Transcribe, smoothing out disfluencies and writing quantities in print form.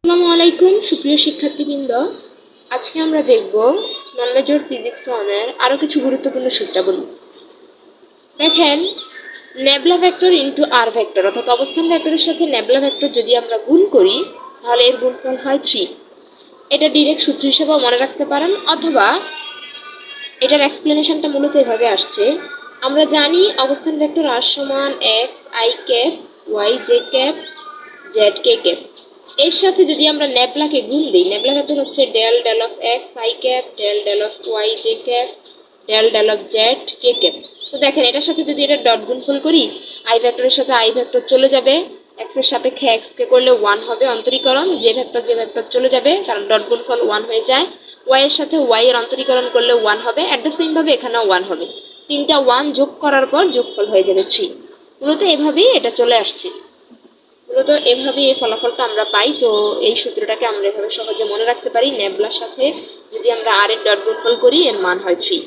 আসসালামু আলাইকুম সুপ্রিয় শিক্ষার্থীবৃন্দ। আজকে আমরা দেখব নন মেজর ফিজিক্স 1 এর আরো কিছু গুরুত্বপূর্ণ সূত্রাবলী। দেখেন, নেবলা ভেক্টর ইনটু আর ভেক্টর অর্থাৎ অবস্থান ভেক্টরের সাথে নেবলা ভেক্টর যদি আমরা গুণ করি তাহলে এর গুণফল হয় 3। এটা ডাইরেক্ট সূত্র হিসেবেও মনে রাখতে পারেন, অথবা এটার এক্সপ্লেনেশনটা মূলত এভাবে আসছে। আমরা জানি অবস্থান ভেক্টর আর সমান x i cap y j cap z k cap. এর সাথে যদি আমরা নেবলাকে গুণ দিই, নেবলা ভেক্টর হচ্ছে del del of x i cap del del of y j cap del del of z k cap. তো দেখেন, এটার সাথে যদি এটা ডট গুণফল করি, i ভেক্টরের সাথে i ভেক্টর চলে যাবে, x এর সাপেক্ষে x কে করলে 1 হবে অন্তরীকরণ, যে ভেক্টর চলে যাবে কারণ ডট গুণফল 1 হয়ে যায়, y এর সাথে y এর অন্তরীকরণ করলে 1 হবে, এট দ্য সেম ভাবে এখানেও 1 হবে। তিনটা 1 যোগ করার পর যোগফল হয়ে যাবে 3। মূলত এভাবেই এটা চলে আসছে, মূলত এভাবেই এই ফলাফলটা আমরা পাই। তো এই সূত্রটাকে আমরা এভাবে সহজে মনে রাখতে পারি, নেবলার সাথে যদি আমরা আর এর ডট গুণফল করি এর মান হয় 3।